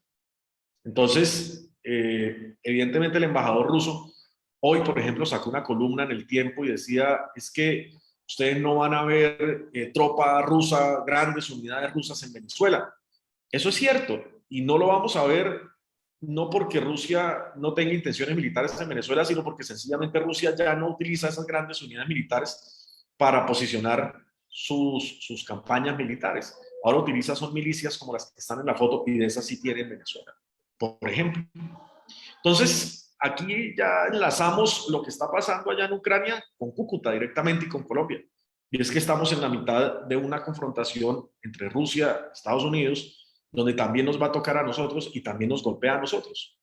Entonces, evidentemente el embajador ruso hoy, por ejemplo, sacó una columna en El Tiempo y decía, es que ustedes no van a ver tropa rusa, grandes unidades rusas en Venezuela. Eso es cierto, y no lo vamos a ver no porque Rusia no tenga intenciones militares en Venezuela, sino porque sencillamente Rusia ya no utiliza esas grandes unidades militares para posicionar sus campañas militares. Ahora utiliza son milicias como las que están en la foto, y de esas sí tiene en Venezuela, por ejemplo. Entonces, aquí ya enlazamos lo que está pasando allá en Ucrania con Cúcuta directamente y con Colombia. Y es que estamos en la mitad de una confrontación entre Rusia y Estados Unidos, donde también nos va a tocar a nosotros y también nos golpea a nosotros.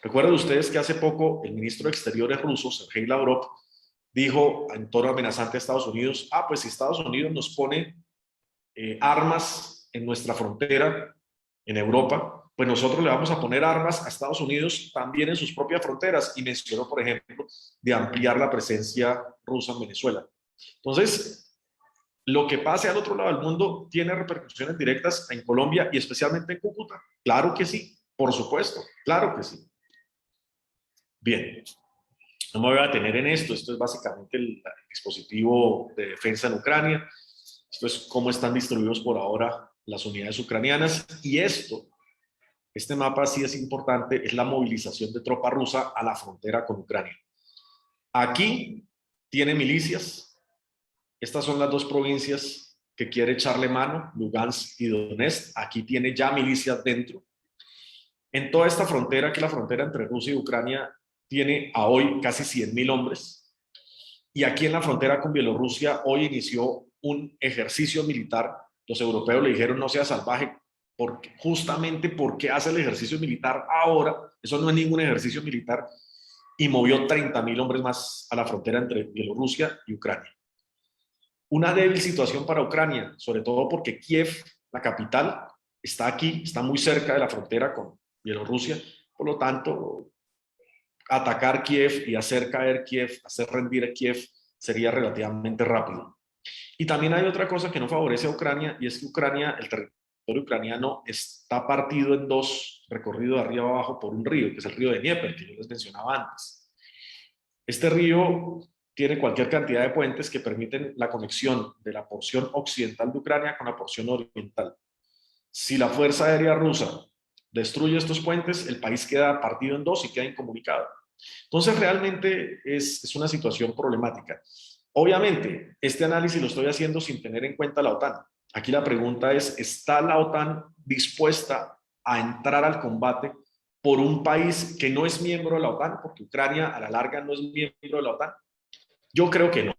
Recuerden ustedes que hace poco el ministro de Exteriores ruso, Sergei Lavrov, dijo en tono amenazante a Estados Unidos, pues si Estados Unidos nos pone armas en nuestra frontera en Europa, pues nosotros le vamos a poner armas a Estados Unidos también en sus propias fronteras, y mencionó, por ejemplo, de ampliar la presencia rusa en Venezuela. Entonces, lo que pase al otro lado del mundo tiene repercusiones directas en Colombia y especialmente en Cúcuta. Claro que sí, por supuesto, claro que sí. Bien, no me voy a detener en esto. Esto es básicamente el dispositivo de defensa en Ucrania. Esto es cómo están distribuidos por ahora las unidades ucranianas. Y este mapa sí es importante, es la movilización de tropa rusa a la frontera con Ucrania. Aquí tiene milicias. Estas son las dos provincias que quiere echarle mano, Lugansk y Donetsk. Aquí tiene ya milicias dentro. En toda esta frontera, que es la frontera entre Rusia y Ucrania, tiene a hoy casi 100.000 hombres. Y aquí en la frontera con Bielorrusia, hoy inició un ejercicio militar. Los europeos le dijeron, no sea salvaje, porque justamente porque hace el ejercicio militar ahora. Eso no es ningún ejercicio militar. Y movió 30.000 hombres más a la frontera entre Bielorrusia y Ucrania. Una débil situación para Ucrania, sobre todo porque Kiev, la capital, está aquí, está muy cerca de la frontera con Bielorrusia. Por lo tanto, atacar Kiev y hacer caer Kiev, hacer rendir Kiev, sería relativamente rápido. Y también hay otra cosa que no favorece a Ucrania, y es que Ucrania, el territorio ucraniano, está partido en dos, recorrido de arriba abajo por un río, que es el río de Dnieper, que yo les mencionaba antes. Este río tiene cualquier cantidad de puentes que permiten la conexión de la porción occidental de Ucrania con la porción oriental. Si la Fuerza Aérea Rusa destruye estos puentes, el país queda partido en dos y queda incomunicado. Entonces, realmente es una situación problemática. Obviamente, este análisis lo estoy haciendo sin tener en cuenta la OTAN. Aquí la pregunta es, ¿está la OTAN dispuesta a entrar al combate por un país que no es miembro de la OTAN, porque Ucrania a la larga no es miembro de la OTAN? Yo creo que no,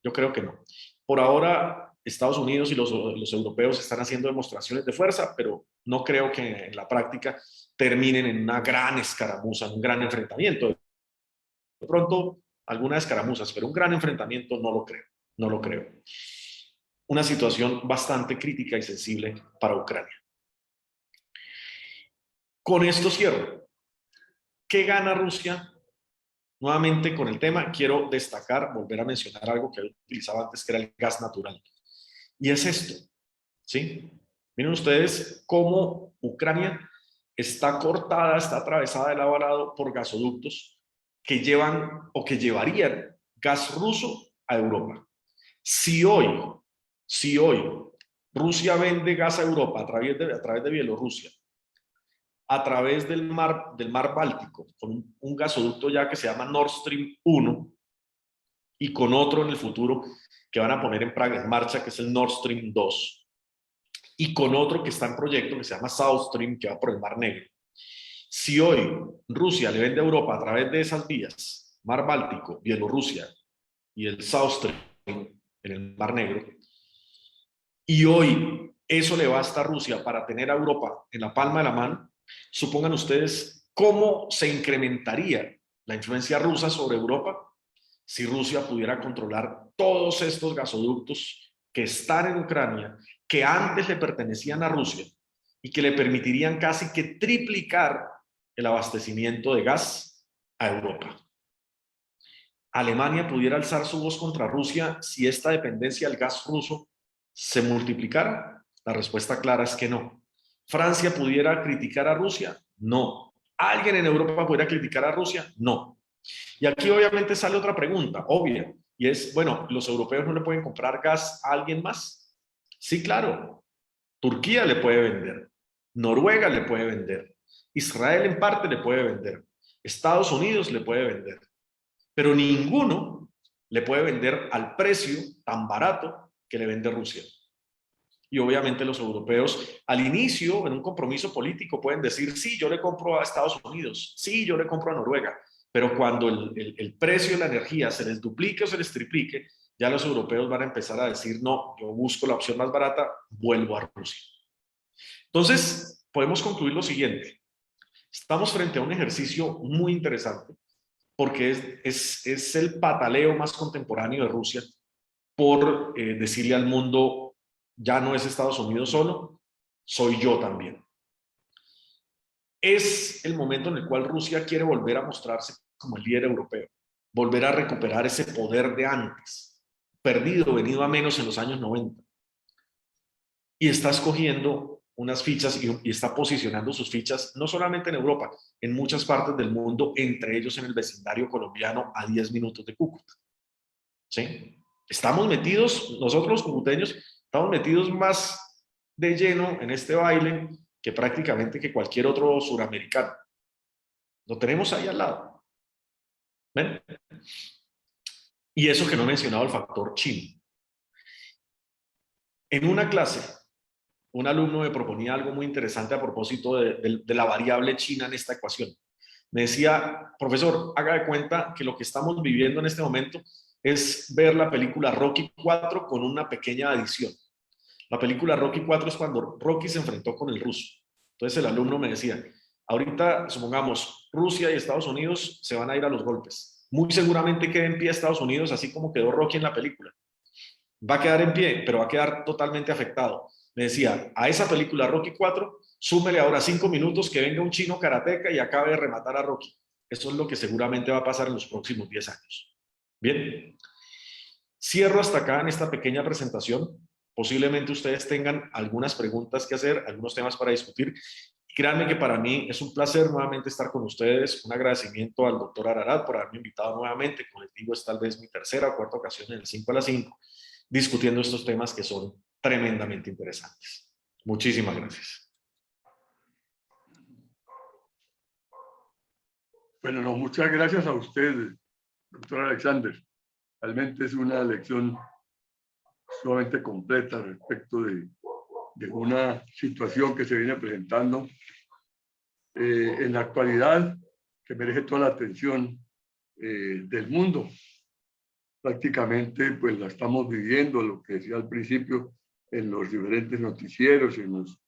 yo creo que no. Por ahora, Estados Unidos y los europeos están haciendo demostraciones de fuerza, pero no creo que en la práctica terminen en una gran escaramuza, en un gran enfrentamiento. De pronto, algunas escaramuzas, pero un gran enfrentamiento no lo creo, no lo creo. Una situación bastante crítica y sensible para Ucrania. Con esto cierro. ¿Qué gana Rusia? Nuevamente con el tema, quiero destacar, volver a mencionar algo que utilizaba antes, que era el gas natural. Y es esto, ¿sí? Miren ustedes cómo Ucrania está cortada, está atravesada de lado a lado por gasoductos que llevan o que llevarían gas ruso a Europa. Si hoy Rusia vende gas a Europa a través de Bielorrusia, a través del mar Báltico, con un gasoducto ya que se llama Nord Stream 1 y con otro en el futuro que van a poner en marcha, que es el Nord Stream 2, y con otro que está en proyecto que se llama South Stream, que va por el Mar Negro. Si hoy Rusia le vende a Europa a través de esas vías, Mar Báltico, Bielorrusia y el South Stream en el Mar Negro, y hoy eso le basta a Rusia para tener a Europa en la palma de la mano, supongan ustedes cómo se incrementaría la influencia rusa sobre Europa si Rusia pudiera controlar todos estos gasoductos que están en Ucrania, que antes le pertenecían a Rusia y que le permitirían casi que triplicar el abastecimiento de gas a Europa. ¿Alemania pudiera alzar su voz contra Rusia si esta dependencia del gas ruso se multiplicara? La respuesta clara es que no. ¿Francia pudiera criticar a Rusia? No. ¿Alguien en Europa pudiera criticar a Rusia? No. Y aquí obviamente sale otra pregunta, obvia, y es, bueno, ¿los europeos no le pueden comprar gas a alguien más? Sí, claro. Turquía le puede vender, Noruega le puede vender, Israel en parte le puede vender, Estados Unidos le puede vender, pero ninguno le puede vender al precio tan barato que le vende Rusia. Y obviamente los europeos al inicio, en un compromiso político, pueden decir, sí, yo le compro a Estados Unidos, sí, yo le compro a Noruega, pero cuando el precio de la energía se les duplique o se les triplique, ya los europeos van a empezar a decir, no, yo busco la opción más barata, vuelvo a Rusia. Entonces, podemos concluir lo siguiente. Estamos frente a un ejercicio muy interesante, porque es el pataleo más contemporáneo de Rusia por decirle al mundo, ya no es Estados Unidos solo, soy yo también. Es el momento en el cual Rusia quiere volver a mostrarse como el líder europeo, volver a recuperar ese poder de antes, perdido, venido a menos en los años 90. Y está escogiendo unas fichas y está posicionando sus fichas no solamente en Europa, en muchas partes del mundo, entre ellos en el vecindario colombiano a 10 minutos de Cúcuta. ¿Sí? Estamos metidos, nosotros los cucuteños, estamos metidos más de lleno en este baile que prácticamente que cualquier otro suramericano. Lo tenemos ahí al lado. ¿Ven? Y eso que no he mencionado el factor chino. En una clase, un alumno me proponía algo muy interesante a propósito de la variable china en esta ecuación. Me decía, profesor, haga de cuenta que lo que estamos viviendo en este momento es ver la película Rocky 4 con una pequeña adición. La película Rocky 4 es cuando Rocky se enfrentó con el ruso. Entonces el alumno me decía, ahorita supongamos Rusia y Estados Unidos se van a ir a los golpes. Muy seguramente quede en pie Estados Unidos así como quedó Rocky en la película. Va a quedar en pie, pero va a quedar totalmente afectado. Me decía, a esa película Rocky 4, súmele ahora 5 minutos que venga un chino karateca y acabe de rematar a Rocky. Eso es lo que seguramente va a pasar en los próximos 10 años. Bien, cierro hasta acá en esta pequeña presentación. Posiblemente ustedes tengan algunas preguntas que hacer, algunos temas para discutir. Y créanme que para mí es un placer nuevamente estar con ustedes. Un agradecimiento al doctor Ararat por haberme invitado nuevamente. Como les digo, es tal vez mi tercera o cuarta ocasión en el 5 a las 5, discutiendo estos temas que son tremendamente interesantes. Muchísimas gracias. Bueno, no, muchas gracias a usted, doctor Alexander. Realmente es una lección sumamente completa respecto de una situación que se viene presentando en la actualidad, que merece toda la atención del mundo. Prácticamente, pues la estamos viviendo, lo que decía al principio, en los diferentes noticieros, en los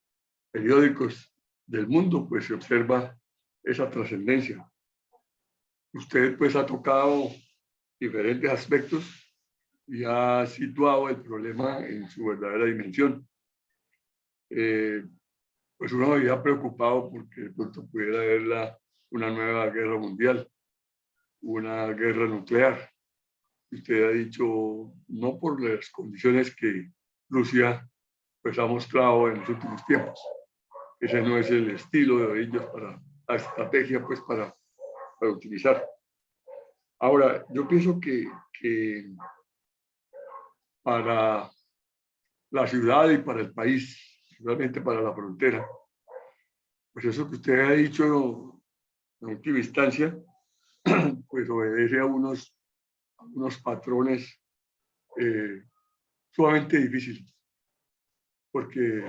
periódicos del mundo, pues se observa esa trascendencia. Usted, pues, ha tocado diferentes aspectos y ha situado el problema en su verdadera dimensión. Pues uno había preocupado porque de pronto pudiera haber una nueva guerra mundial, una guerra nuclear. Usted ha dicho, no por las condiciones que Rusia pues, ha mostrado en los últimos tiempos. Ese no es el estilo de ellos para la estrategia pues, para utilizar. Ahora, yo pienso que para la ciudad y para el país, realmente para la frontera, pues eso que usted ha dicho en última instancia, pues obedece a unos patrones sumamente difíciles, porque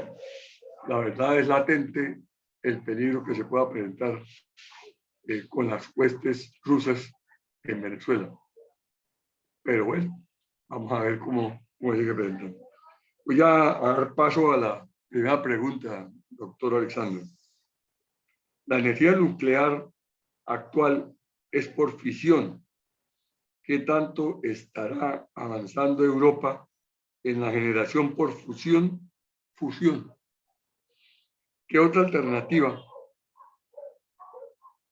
la verdad es latente el peligro que se pueda presentar con las huestes rusas en Venezuela. Pero bueno, vamos a ver cómo sigue presentando. Voy a dar paso a la primera pregunta, doctor Alexander. La energía nuclear actual es por fisión. ¿Qué tanto estará avanzando Europa en la generación por fusión? ¿Qué otra alternativa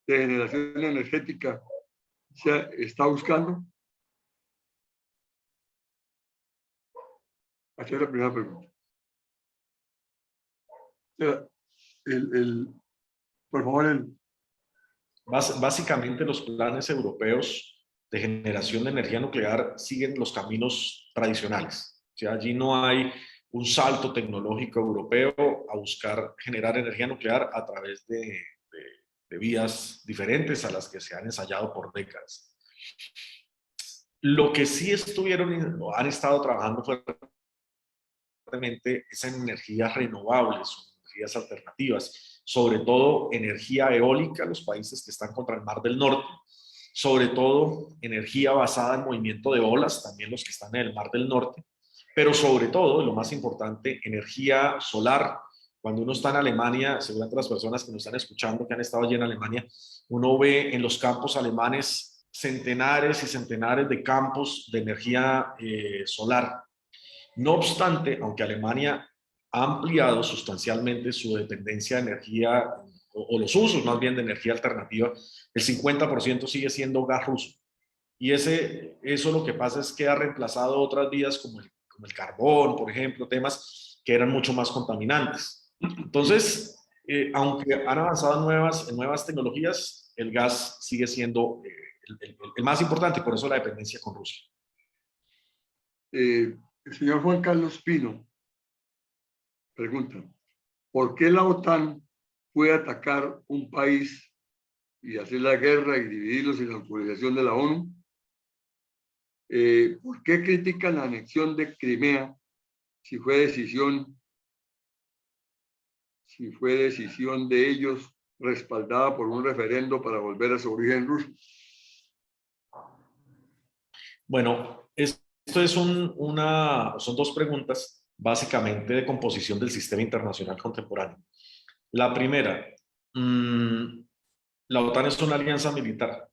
de generación energética se está buscando? Esa es la primera pregunta. Por favor, Básicamente los planes europeos de generación de energía nuclear siguen los caminos tradicionales. O sea, allí no hay un salto tecnológico europeo a buscar generar energía nuclear a través de vías diferentes a las que se han ensayado por décadas. Lo que sí estuvieron o han estado trabajando fuertemente es en energías renovables, energías alternativas, sobre todo energía eólica, los países que están contra el Mar del Norte, sobre todo energía basada en movimiento de olas, también los que están en el Mar del Norte, pero sobre todo, lo más importante, energía solar. Cuando uno está en Alemania, seguramente las personas que nos están escuchando, que han estado allí en Alemania, uno ve en los campos alemanes centenares y centenares de campos de energía solar. No obstante, aunque Alemania ha ampliado sustancialmente su dependencia de energía, o los usos más bien de energía alternativa, el 50% sigue siendo gas ruso. Y eso lo que pasa es que ha reemplazado otras vías como el carbón, por ejemplo, temas que eran mucho más contaminantes. Entonces, aunque han avanzado en nuevas tecnologías, el gas sigue siendo el más importante, por eso la dependencia con Rusia. El señor Juan Carlos Pino pregunta, ¿por qué la OTAN puede atacar un país y hacer la guerra y dividirlos sin la autorización de la ONU? ¿Por qué critican la anexión de Crimea si fue decisión de ellos respaldada por un referendo para volver a su origen ruso? Bueno, esto son dos preguntas básicamente de composición del sistema internacional contemporáneo. La primera, la OTAN es una alianza militar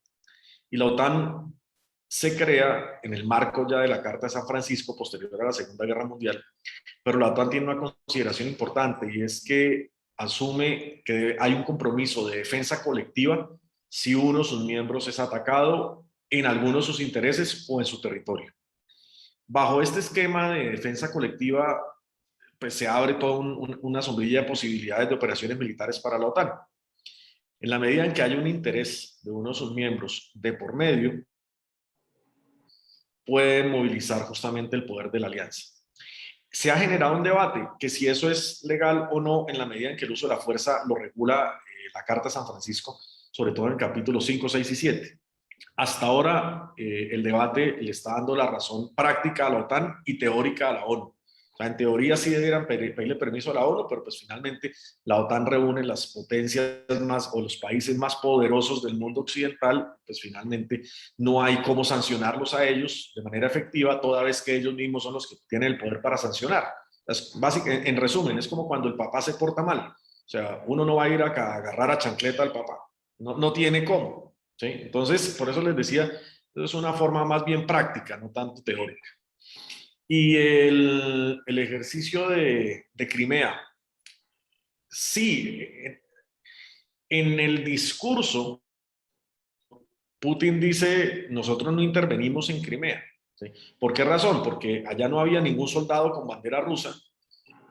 y la OTAN se crea en el marco ya de la Carta de San Francisco posterior a la Segunda Guerra Mundial, pero la OTAN tiene una consideración importante y es que asume que hay un compromiso de defensa colectiva si uno de sus miembros es atacado en alguno de sus intereses o en su territorio. Bajo este esquema de defensa colectiva, pues se abre toda una sombrilla de posibilidades de operaciones militares para la OTAN. En la medida en que hay un interés de uno de sus miembros de por medio, pueden movilizar justamente el poder de la alianza. Se ha generado un debate que si eso es legal o no en la medida en que el uso de la fuerza lo regula la Carta de San Francisco, sobre todo en el capítulo 5, 6 y 7. Hasta ahora el debate le está dando la razón práctica a la OTAN y teórica a la ONU. sea, en teoría sí debieran pedirle permiso a la ONU, pero pues finalmente la OTAN reúne las potencias más o los países más poderosos del mundo occidental, pues finalmente no hay cómo sancionarlos a ellos de manera efectiva, toda vez que ellos mismos son los que tienen el poder para sancionar. En resumen, es como cuando el papá se porta mal. O sea, uno no va a ir a agarrar a chancleta al papá. No tiene cómo. ¿Sí? Entonces, por eso les decía, es una forma más bien práctica, no tanto teórica. Y el ejercicio de Crimea, sí, en el discurso, Putin dice, nosotros no intervenimos en Crimea. ¿Sí? ¿Por qué razón? Porque allá no había ningún soldado con bandera rusa,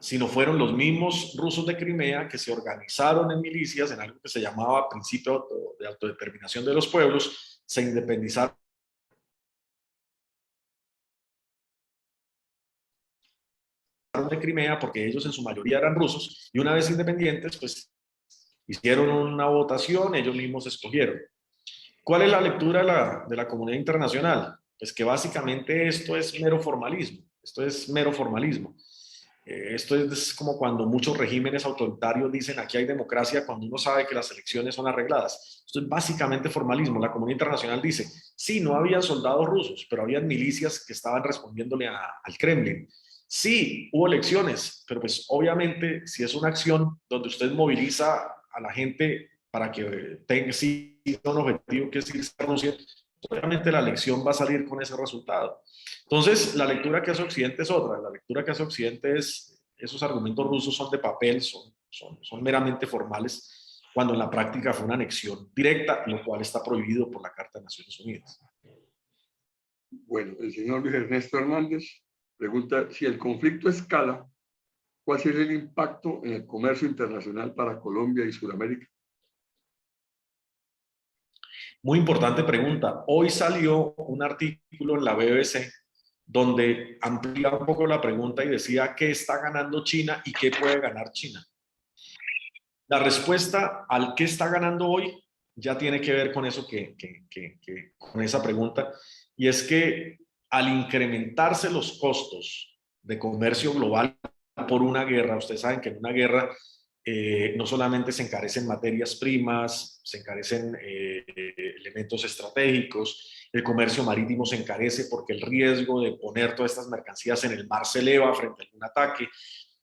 sino fueron los mismos rusos de Crimea que se organizaron en milicias, en algo que se llamaba principio de autodeterminación de los pueblos, se independizaron de Crimea porque ellos en su mayoría eran rusos, y una vez independientes, pues hicieron una votación, ellos mismos escogieron. ¿Cuál es la lectura de la comunidad internacional? Pues que básicamente esto es mero formalismo, esto es mero formalismo. Esto es como cuando muchos regímenes autoritarios dicen aquí hay democracia cuando uno sabe que las elecciones son arregladas. Esto es básicamente formalismo. La comunidad internacional dice, sí, no había soldados rusos, pero había milicias que estaban respondiéndole al Kremlin. Sí, hubo elecciones, pero pues obviamente si es una acción donde usted moviliza a la gente para que tenga sí, un objetivo que es irse a Rusia, obviamente la elección va a salir con ese resultado. Entonces, la lectura que hace Occidente es otra. La lectura que hace Occidente es, esos argumentos rusos son de papel, son meramente formales, cuando en la práctica fue una anexión directa, lo cual está prohibido por la Carta de Naciones Unidas. Bueno, el señor Luis Ernesto Hernández pregunta, si el conflicto escala, ¿cuál sería el impacto en el comercio internacional para Colombia y Sudamérica? Muy importante pregunta. Hoy salió un artículo en la BBC donde amplía un poco la pregunta y decía qué está ganando China y qué puede ganar China. La respuesta al qué está ganando hoy ya tiene que ver con eso con esa pregunta, y es que al incrementarse los costos de comercio global por una guerra, ustedes saben que en una guerra no solamente se encarecen materias primas, se encarecen elementos estratégicos, el comercio marítimo se encarece porque el riesgo de poner todas estas mercancías en el mar se eleva frente a algún ataque,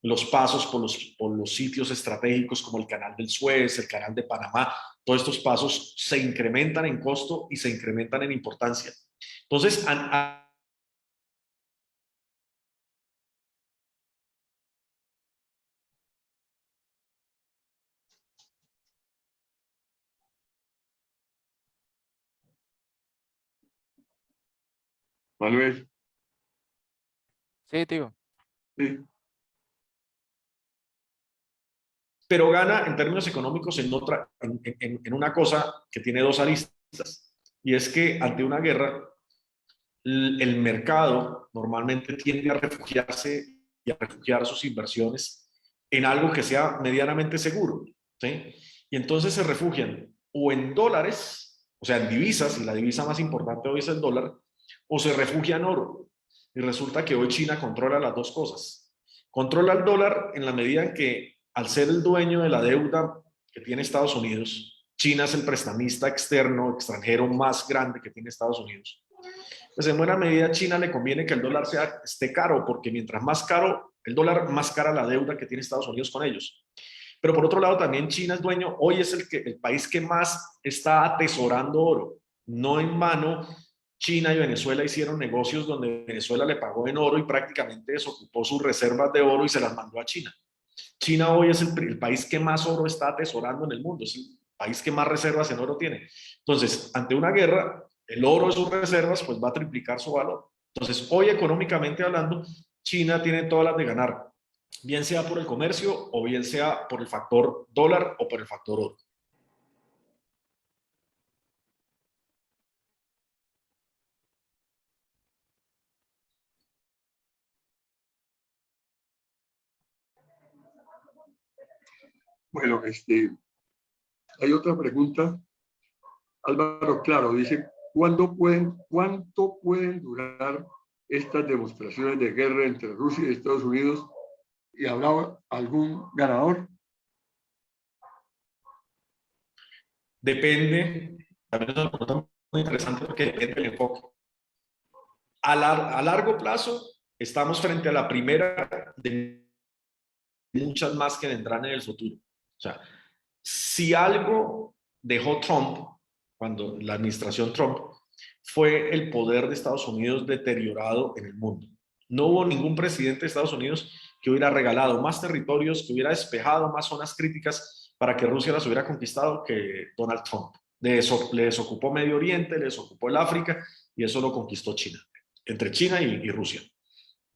los pasos por los sitios estratégicos como el canal del Suez, el canal de Panamá, todos estos pasos se incrementan en costo y se incrementan en importancia. Entonces, Manuel. Sí, tío. Sí. pero gana en términos económicos en una cosa que tiene dos aristas, y es que ante una guerra el mercado normalmente tiende a refugiarse y a refugiar sus inversiones en algo que sea medianamente seguro, ¿sí? Y entonces se refugian o en dólares, o sea, en divisas, y la divisa más importante hoy es el dólar, o se refugia en oro. Y resulta que hoy China controla las dos cosas. Controla el dólar en la medida en que, al ser el dueño de la deuda que tiene Estados Unidos, China es el prestamista externo, extranjero más grande que tiene Estados Unidos. Pues en buena medida a China le conviene que el dólar esté caro, porque mientras más caro el dólar, más cara la deuda que tiene Estados Unidos con ellos. Pero por otro lado, también China es dueño, hoy es el país que más está atesorando oro. No en vano, China y Venezuela hicieron negocios donde Venezuela le pagó en oro y prácticamente desocupó sus reservas de oro y se las mandó a China. China hoy es el país que más oro está atesorando en el mundo, es el país que más reservas en oro tiene. Entonces, ante una guerra, el oro de sus reservas pues va a triplicar su valor. Entonces, hoy económicamente hablando, China tiene todas las de ganar, bien sea por el comercio o bien sea por el factor dólar o por el factor oro. Bueno, hay otra pregunta. Álvaro Claro dice, ¿cuánto pueden durar estas demostraciones de guerra entre Rusia y Estados Unidos y habrá algún ganador? Depende, también es una pregunta muy interesante porque depende del enfoque. A largo plazo, estamos frente a la primera de muchas más que vendrán en el futuro. O sea, si algo dejó Trump, cuando la administración Trump, fue el poder de Estados Unidos deteriorado en el mundo. No hubo ningún presidente de Estados Unidos que hubiera regalado más territorios, que hubiera despejado más zonas críticas para que Rusia las hubiera conquistado que Donald Trump. Le desocupó Medio Oriente, le desocupó el África y eso lo conquistó China, entre China y Rusia.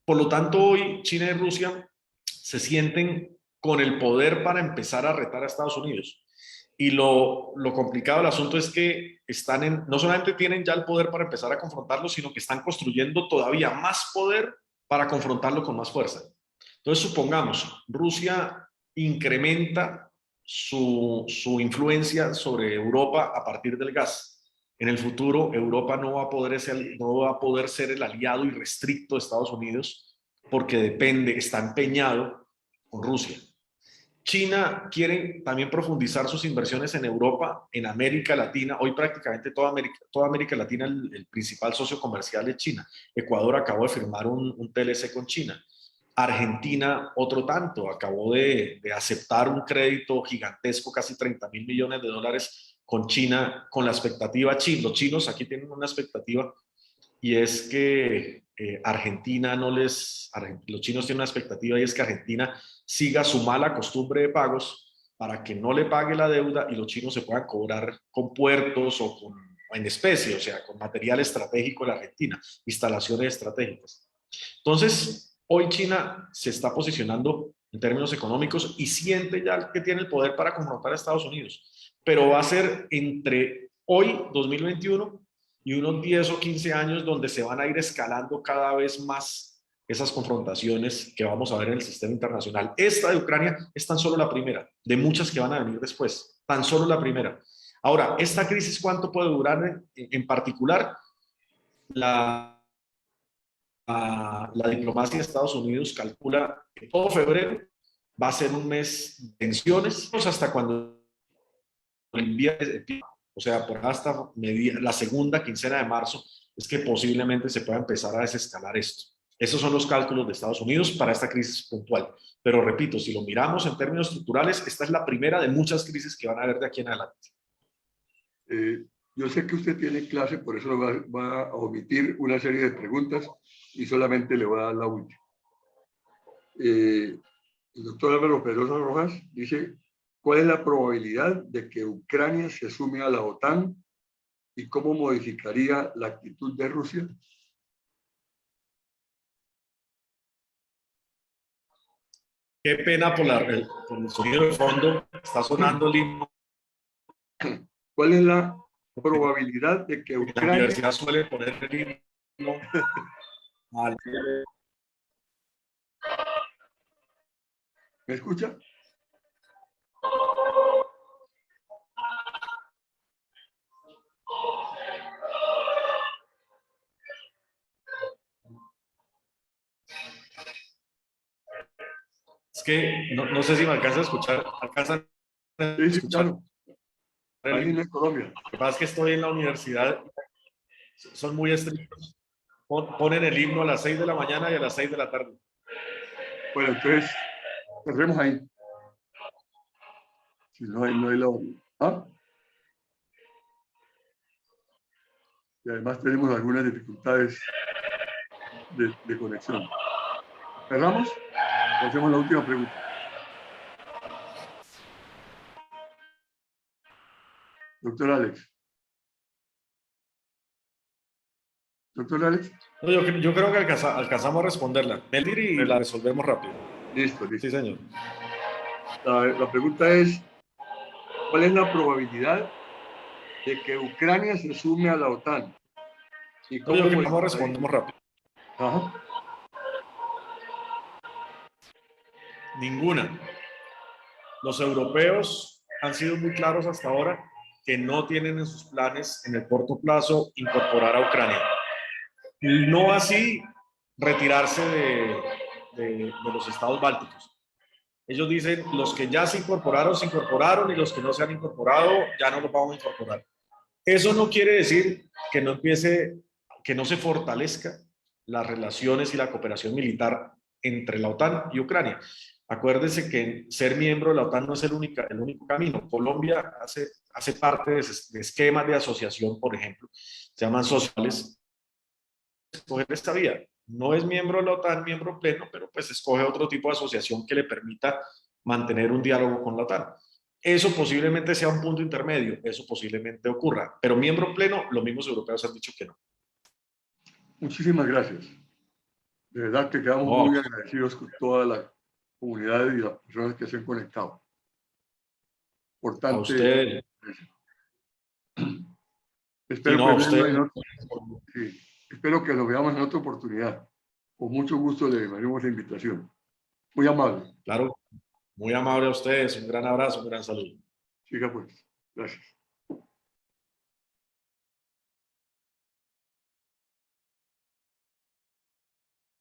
Por lo tanto, hoy China y Rusia se sienten con el poder para empezar a retar a Estados Unidos. Y lo complicado del asunto es que no solamente tienen ya el poder para empezar a confrontarlo, sino que están construyendo todavía más poder para confrontarlo con más fuerza. Entonces, supongamos, Rusia incrementa su influencia sobre Europa a partir del gas. En el futuro, Europa no va a poder ser el aliado irrestricto de Estados Unidos porque está empeñado con Rusia. China quiere también profundizar sus inversiones en Europa, en América Latina. Hoy prácticamente toda América Latina, el principal socio comercial es China. Ecuador acabó de firmar un TLC con China. Argentina, otro tanto, acabó de aceptar un crédito gigantesco, casi 30.000 millones de dólares con China, con la expectativa china. Los chinos aquí tienen una expectativa y es que los chinos tienen una expectativa y es que Argentina siga su mala costumbre de pagos para que no le pague la deuda y los chinos se puedan cobrar con puertos o en especie, o sea, con material estratégico en la Argentina, instalaciones estratégicas. Entonces, hoy China se está posicionando en términos económicos y siente ya que tiene el poder para confrontar a Estados Unidos, pero va a ser entre hoy, 2021, y unos 10 o 15 años donde se van a ir escalando cada vez más esas confrontaciones que vamos a ver en el sistema internacional. Esta de Ucrania es tan solo la primera, de muchas que van a venir después, tan solo la primera. Ahora, ¿esta crisis cuánto puede durar en particular? La diplomacia de Estados Unidos calcula que todo febrero va a ser un mes de tensiones hasta cuando el invierno empieza. O sea, por hasta la segunda quincena de marzo es que posiblemente se pueda empezar a desescalar esto. Esos son los cálculos de Estados Unidos para esta crisis puntual. Pero repito, si lo miramos en términos estructurales, esta es la primera de muchas crisis que van a haber de aquí en adelante. Yo sé que usted tiene clase, por eso va a omitir una serie de preguntas y solamente le voy a dar la última. El doctor Álvaro Pedrosa Rojas dice: ¿cuál es la probabilidad de que Ucrania se sume a la OTAN y cómo modificaría la actitud de Rusia? Qué pena por el sonido de fondo, está sonando el himno. ¿Cuál es la probabilidad de que Ucrania... La universidad suele poner el himno al... ¿Me escucha? Es que no sé si me alcanza a escuchar. ¿Alcanzan a escuchar? Claro. Ahí en Colombia. Lo que pasa es que estoy en la universidad, son muy estrictos. Ponen el himno a las 6 de la mañana y a las 6 de la tarde. Bueno, entonces, cerremos ahí. Si no hay la... ¿Ah? Y además tenemos algunas dificultades de conexión. ¿Cerramos? Hacemos la última pregunta. Doctor Alex. Doctor Alex. No, yo creo que alcanzamos a responderla. Y la resolvemos rápido. Listo. Sí, señor. La pregunta es: ¿cuál es la probabilidad de que Ucrania se sume a la OTAN? ¿Y cómo respondemos rápido? Ajá. Ninguna. Los europeos han sido muy claros hasta ahora que no tienen en sus planes en el corto plazo incorporar a Ucrania. No así retirarse de los estados bálticos. Ellos dicen, los que ya se incorporaron, y los que no se han incorporado, ya no los vamos a incorporar. Eso no quiere decir que no se fortalezca las relaciones y la cooperación militar entre la OTAN y Ucrania. Acuérdense que ser miembro de la OTAN no es el único camino. Colombia hace parte de esquemas de asociación, por ejemplo, se llaman sociales. Escoger esta vía. No es miembro de la OTAN, miembro pleno, pero pues escoge otro tipo de asociación que le permita mantener un diálogo con la OTAN. Eso posiblemente sea un punto intermedio, eso posiblemente ocurra, pero miembro pleno, los mismos europeos han dicho que no. Muchísimas gracias. De verdad que quedamos muy agradecidos con toda la comunidad y las personas que se han conectado. Por tanto, a usted. Espero que lo veamos en otra oportunidad. Con mucho gusto le haremos la invitación. Muy amable. Claro, muy amable a ustedes. Un gran abrazo, un gran saludo. Siga pues. Gracias.